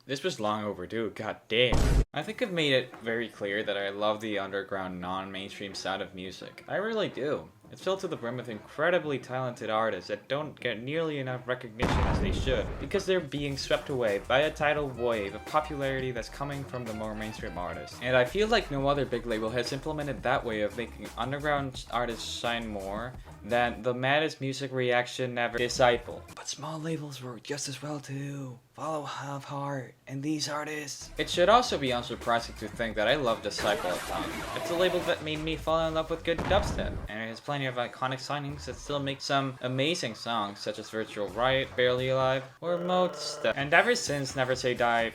This was long overdue, god damn. I think I've made it very clear that I love the underground, non-mainstream sound of music. I really do. It's filled to the brim with incredibly talented artists that don't get nearly enough recognition as they should, because they're being swept away by a tidal wave of popularity that's coming from the more mainstream artists. And I feel like no other big label has implemented that way of making underground artists shine more than the maddest music reaction never disciple. But small labels work just as well too. Follow Have Heart and these artists. It should also be unsurprising to think that I love Disciple a ton. It's a label that made me fall in love with good dubstep, and it has plenty of iconic signings that still make some amazing songs such as Virtual Riot, Barely Alive, or Mode Step. And ever since Never Say Die,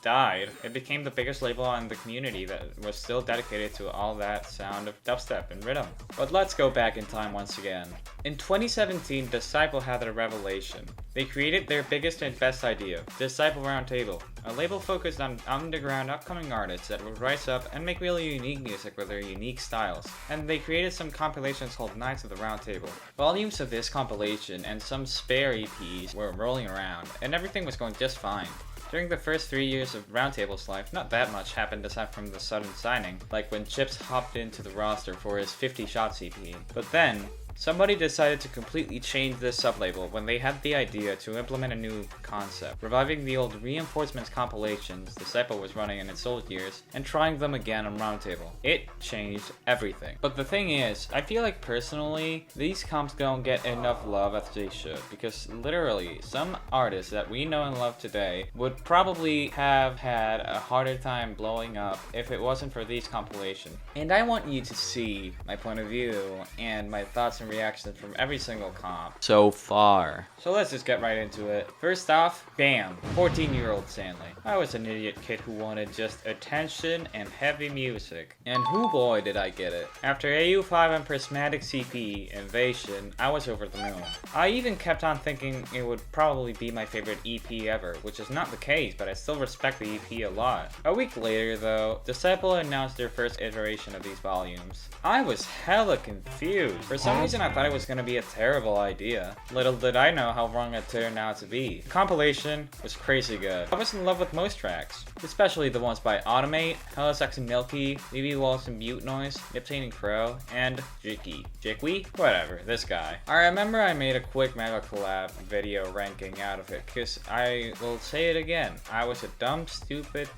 died, it became the biggest label in the community that was still dedicated to all that sound of dubstep and rhythm. But let's go back in time once again. In 2017, Disciple had a revelation. They created their biggest and best idea, Disciple Roundtable, a label focused on underground upcoming artists that would rise up and make really unique music with their unique styles. And they created some compilations called Knights of the Round Table. Volumes of this compilation and some spare EPs were rolling around, and everything was going just fine. During the first 3 years of Roundtable's life, not that much happened aside from the sudden signing, like when Chips hopped into the roster for his 50 Shots EP. But then, somebody decided to completely change this sublabel when they had the idea to implement a new concept, reviving the old Reinforcements compilations Disciple was running in its old years, and trying them again on Roundtable. It changed everything. But the thing is, I feel like personally, these comps don't get enough love as they should, because literally, some artists that we know and love today would probably have had a harder time blowing up if it wasn't for these compilations. And I want you to see my point of view and my thoughts and reactions from every single comp so far. So let's just get right into it. First off, bam, 14-year-old Stanley. I was an idiot kid who wanted just attention and heavy music. And whoo boy did I get it. After AU5 and Prismatic CP Invasion, I was over the moon. I even kept on thinking it would probably be my favorite EP ever, which is not the case, but I still respect the EP a lot. A week later though, Disciple announced their first iteration of these volumes. I was hella confused. For some reason I thought it was gonna be a terrible idea. Little did I know how wrong it turned out to be. The compilation was crazy good. I was in love with most tracks, especially the ones by Automate, Hella Sexy Milky, Levy Walls and Mute Noise, Nipsane Crow, and Jikwi? Whatever, this guy. I remember I made a quick mega collab video ranking out of it, cause I will say it again, I was a dumb stupid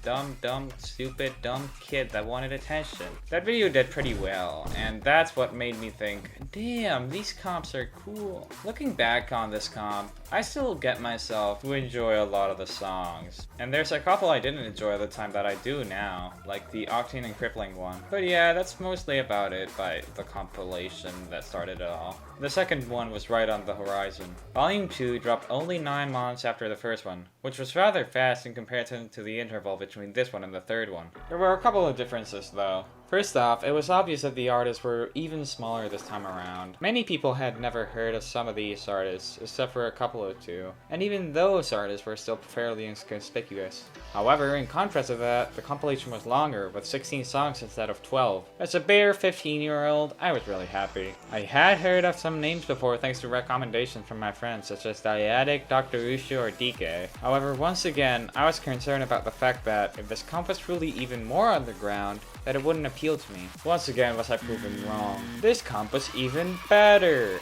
kid that wanted attention. That video did pretty well, and that's what made me think, damn, these comps are cool. Looking back on this comp, I still get myself to enjoy a lot of the songs. And there's a couple I didn't enjoy at the time that I do now, like the Octane and Crippling one. But yeah, that's mostly about it by the compilation that started it all. The second one was right on the horizon. Volume 2 dropped only 9 months after the first one, which was rather fast in comparison to the interval between this one and the third one. There were a couple of differences though. First off, it was obvious that the artists were even smaller this time around. Many people had never heard of some of these artists, except for a couple or two, and even those artists were still fairly inconspicuous. However, in contrast to that, the compilation was longer, with 16 songs instead of 12. As a bare 15-year-old, I was really happy. I had heard of some names before thanks to recommendations from my friends such as Dyadic, Dr. Ushu, or DK. However, once again, I was concerned about the fact that if this comp was truly even more underground, that it wouldn't appeal to me. Once again was I proven wrong. This comp was even better!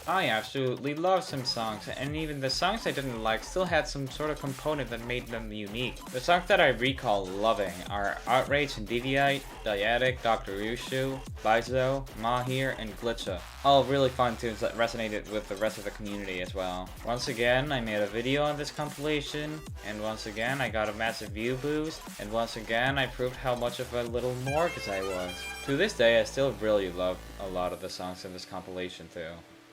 I absolutely love some songs, and even the songs I didn't like still had some sort of component that made them unique. The songs that I recall loving are Outrage and Deviate, Dyadic, Dr. Ushu, Bizo, Mahir, and Glitcha. All really fun tunes that resonated with the rest of the community as well. Once again, I made a video on this compilation, and once again I got a massive view boost, and once again I proved how much of a little Morgus I was. To this day, I still really love a lot of the songs in this compilation too.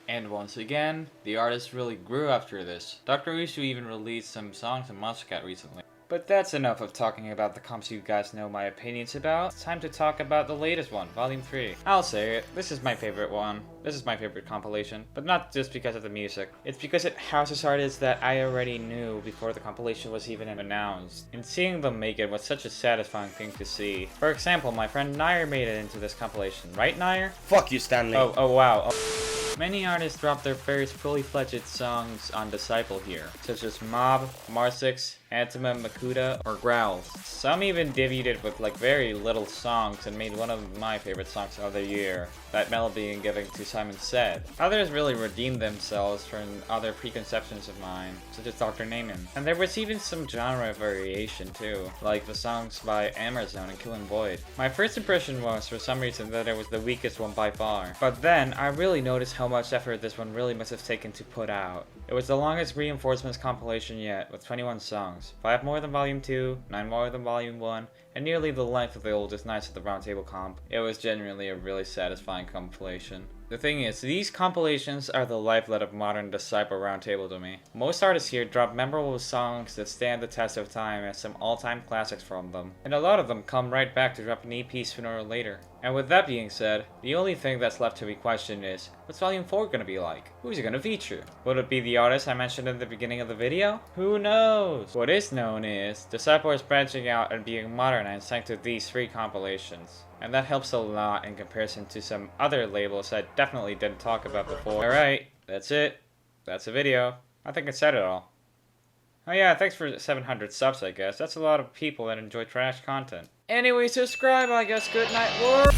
And once again, the artist really grew after this. Dr. Ushu even released some songs on Monstercat recently. But that's enough of talking about the comps you guys know my opinions about. It's time to talk about the latest one, Volume 3. I'll say it, this is my favorite one. This is my favorite compilation. But not just because of the music. It's because it houses artists that I already knew before the compilation was even announced. And seeing them make it was such a satisfying thing to see. For example, my friend Nair made it into this compilation. Right, Nair? Fuck you, Stanley. Oh wow. Oh. Many artists dropped their first fully fledged songs on Disciple here, such as Mob, Marsix, Antima Makuta, or Growls. Some even divvied it with like very little songs and made one of my favorite songs of the year, That Melody and Giving to Simon Said. Others really redeemed themselves from other preconceptions of mine, such as Dr. Naaman. And there was even some genre variation too, like the songs by Amazon and Killing Void. My first impression was, for some reason, that it was the weakest one by far. But then, I really noticed how much effort this one really must have taken to put out. It was the longest Reinforcements compilation yet, with 21 songs. 5 more than Volume 2, 9 more than Volume 1, and nearly the length of the oldest Knights of the Round Table comp. It was genuinely a really satisfying compilation. The thing is, these compilations are the lifeblood of modern Disciple Roundtable to me. Most artists here drop memorable songs that stand the test of time as some all-time classics from them, and a lot of them come right back to drop an EP sooner or later. And with that being said, the only thing that's left to be questioned is, what's Volume 4 gonna be like? Who's it gonna feature? Will it be the artist I mentioned in the beginning of the video? Who knows? What is known is, Disciple is branching out and being modernized thanks to these 3 compilations. And that helps a lot in comparison to some other labels I definitely didn't talk about before. Alright, that's it. That's the video. I think I said it all. Oh yeah, thanks for 700 subs, I guess. That's a lot of people that enjoy trash content. Anyway, subscribe, I guess. Good night, world!